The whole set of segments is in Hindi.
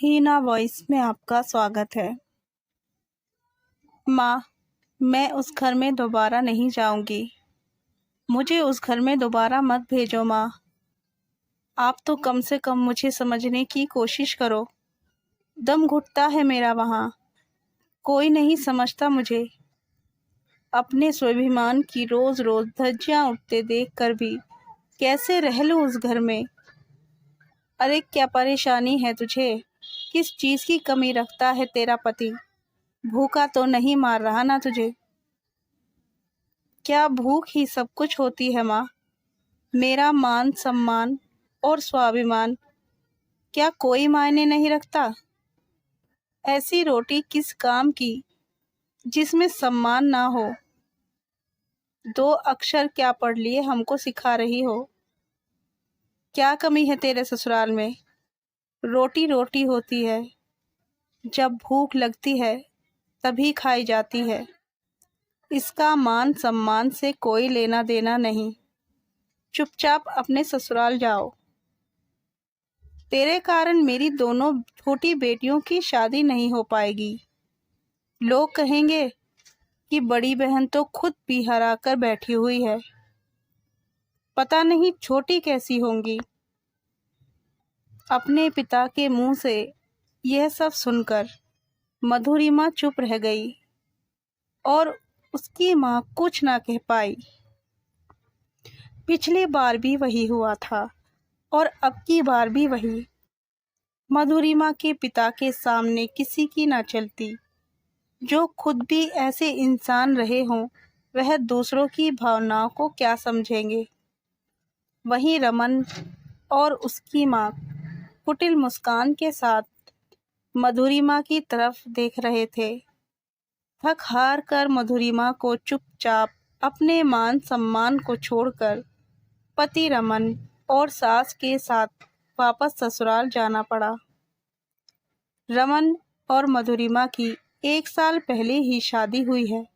हीना वॉइस में आपका स्वागत है। माँ, मैं उस घर में दोबारा नहीं जाऊंगी। मुझे उस घर में दोबारा मत भेजो माँ। आप तो कम से कम मुझे समझने की कोशिश करो। दम घुटता है मेरा वहाँ। कोई नहीं समझता मुझे। अपने स्वाभिमान की रोज रोज धज्जियाँ उठते देख कर भी कैसे रह लूँ उस घर में। अरे क्या परेशानी है तुझे? किस चीज़ की कमी रखता है तेरा पति? भूखा तो नहीं मार रहा ना तुझे? क्या भूख ही सब कुछ होती है माँ? मेरा मान सम्मान और स्वाभिमान क्या कोई मायने नहीं रखता? ऐसी रोटी किस काम की जिसमें सम्मान ना हो? 2 अक्षर क्या पढ़ लिए हमको सिखा रही हो? क्या कमी है तेरे ससुराल में? रोटी रोटी होती है। जब भूख लगती है तभी खाई जाती है। इसका मान सम्मान से कोई लेना देना नहीं। चुपचाप अपने ससुराल जाओ। तेरे कारण मेरी दोनों छोटी बेटियों की शादी नहीं हो पाएगी। लोग कहेंगे कि बड़ी बहन तो खुद पी हरा कर बैठी हुई है, पता नहीं छोटी कैसी होंगी। अपने पिता के मुंह से यह सब सुनकर मधुरिमा चुप रह गई और उसकी माँ कुछ ना कह पाई। पिछली बार भी वही हुआ था और अब की बार भी वही। मधुरिमा के पिता के सामने किसी की ना चलती। जो खुद भी ऐसे इंसान रहे हों, वह दूसरों की भावनाओं को क्या समझेंगे। वहीं रमन और उसकी माँ कुटिल मुस्कान के साथ मधुरिमा की तरफ देख रहे थे। थक हार कर मधुरिमा को चुपचाप अपने मान सम्मान को छोड़कर पति रमन और सास के साथ वापस ससुराल जाना पड़ा। रमन और मधुरिमा की 1 साल पहले ही शादी हुई है।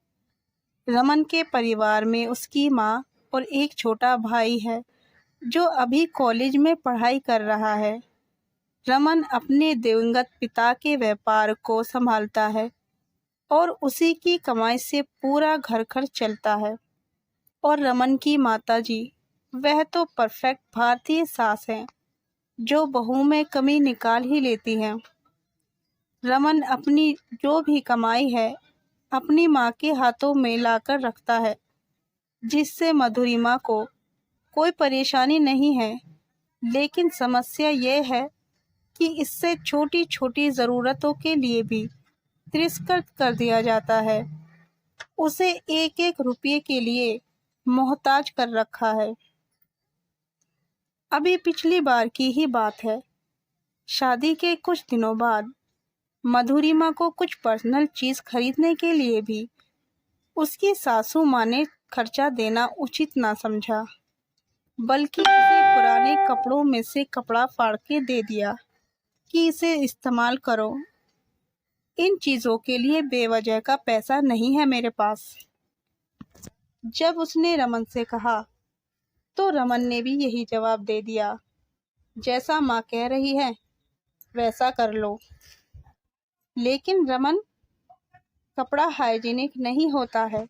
रमन के परिवार में उसकी माँ और एक छोटा भाई है जो अभी कॉलेज में पढ़ाई कर रहा है। रमन अपने दिवंगत पिता के व्यापार को संभालता है और उसी की कमाई से पूरा घर खर्च चलता है। और रमन की माताजी, वह तो परफेक्ट भारतीय सास हैं जो बहू में कमी निकाल ही लेती हैं। रमन अपनी जो भी कमाई है अपनी माँ के हाथों में लाकर रखता है, जिससे मधुरिमा को कोई परेशानी नहीं है। लेकिन समस्या यह है कि इससे छोटी छोटी ज़रूरतों के लिए भी तिरस्कृत कर दिया जाता है। उसे एक एक रुपये के लिए मोहताज कर रखा है। अभी पिछली बार की ही बात है। शादी के कुछ दिनों बाद मधुरिमा को कुछ पर्सनल चीज़ खरीदने के लिए भी उसकी सासू माँ ने खर्चा देना उचित ना समझा, बल्कि उसे पुराने कपड़ों में से कपड़ा फाड़ के दे दिया कि इसे इस्तेमाल करो। इन चीज़ों के लिए बेवजह का पैसा नहीं है मेरे पास। जब उसने रमन से कहा तो रमन ने भी यही जवाब दे दिया, जैसा माँ कह रही है वैसा कर लो। लेकिन रमन, कपड़ा हाइजीनिक नहीं होता है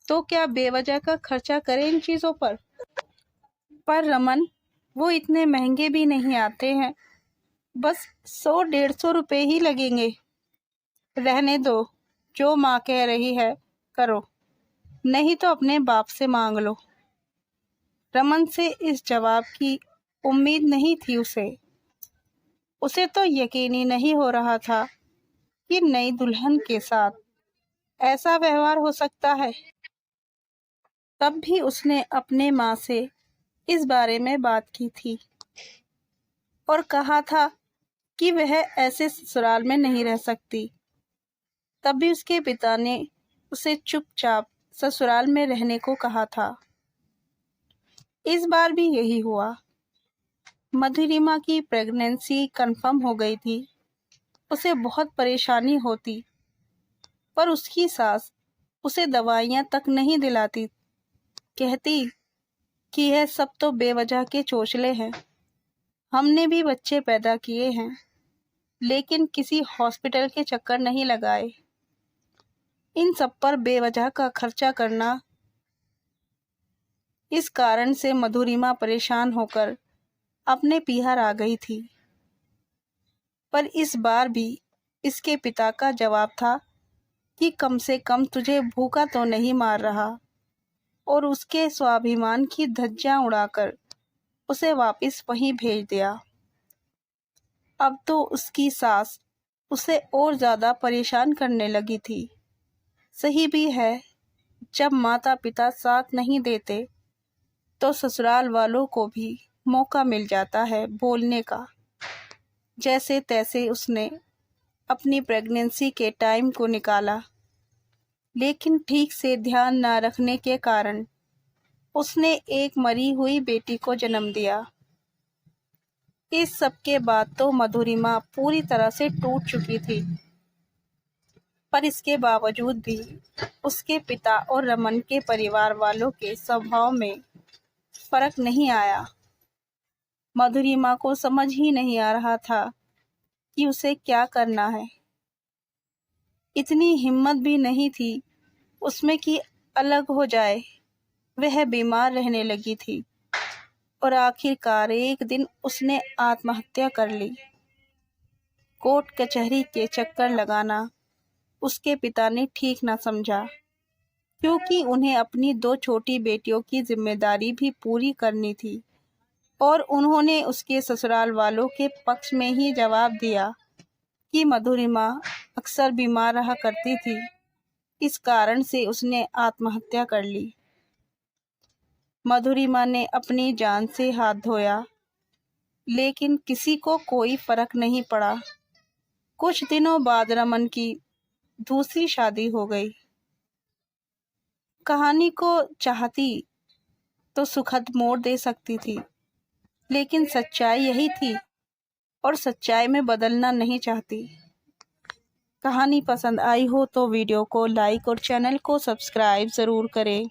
तो क्या बेवजह का खर्चा करें इन चीज़ों पर? रमन, वो इतने महंगे भी नहीं आते हैं, बस 100-150 रुपए ही लगेंगे। रहने दो, जो माँ कह रही है करो, नहीं तो अपने बाप से मांग लो। रमन से इस जवाब की उम्मीद नहीं थी उसे तो यकीन ही नहीं हो रहा था कि नई दुल्हन के साथ ऐसा व्यवहार हो सकता है। तब भी उसने अपने माँ से इस बारे में बात की थी और कहा था कि वह ऐसे ससुराल में नहीं रह सकती। तब भी उसके पिता ने उसे चुपचाप ससुराल में रहने को कहा था। इस बार भी यही हुआ। मधुरिमा की प्रेगनेंसी कंफर्म हो गई थी। उसे बहुत परेशानी होती, पर उसकी सास उसे दवाइयाँ तक नहीं दिलाती। कहती कि यह सब तो बेवजह के चोचले हैं, हमने भी बच्चे पैदा किए हैं, लेकिन किसी हॉस्पिटल के चक्कर नहीं लगाए। इन सब पर बेवजह का खर्चा करना। इस कारण से मधुरिमा परेशान होकर अपने पीहर आ गई थी। पर इस बार भी इसके पिता का जवाब था कि कम से कम तुझे भूखा तो नहीं मार रहा, और उसके स्वाभिमान की धज्जियां उड़ाकर उसे वापस वहीं भेज दिया। अब तो उसकी सास उसे और ज़्यादा परेशान करने लगी थी। सही भी है, जब माता पिता साथ नहीं देते तो ससुराल वालों को भी मौका मिल जाता है बोलने का। जैसे तैसे उसने अपनी प्रेगनेंसी के टाइम को निकाला, लेकिन ठीक से ध्यान न रखने के कारण उसने एक मरी हुई बेटी को जन्म दिया। इस सब के बाद तो मधुरिमा पूरी तरह से टूट चुकी थी, पर इसके बावजूद भी उसके पिता और रमन के परिवार वालों के स्वभाव में फर्क नहीं आया। मधुरिमा को समझ ही नहीं आ रहा था कि उसे क्या करना है। इतनी हिम्मत भी नहीं थी उसमें कि अलग हो जाए। वह बीमार रहने लगी थी और आखिरकार एक दिन उसने आत्महत्या कर ली। कोर्ट कचहरी के चक्कर लगाना उसके पिता ने ठीक ना समझा, क्योंकि उन्हें अपनी 2 छोटी बेटियों की जिम्मेदारी भी पूरी करनी थी, और उन्होंने उसके ससुराल वालों के पक्ष में ही जवाब दिया कि मधुरिमा अक्सर बीमार रहा करती थी, इस कारण से उसने आत्महत्या कर ली। मधुरिमा ने अपनी जान से हाथ धोया, लेकिन किसी को कोई फर्क नहीं पड़ा। कुछ दिनों बाद रमन की दूसरी शादी हो गई। कहानी को चाहती तो सुखद मोड़ दे सकती थी, लेकिन सच्चाई यही थी और सच्चाई में बदलना नहीं चाहती। कहानी पसंद आई हो तो वीडियो को लाइक और चैनल को सब्सक्राइब ज़रूर करें।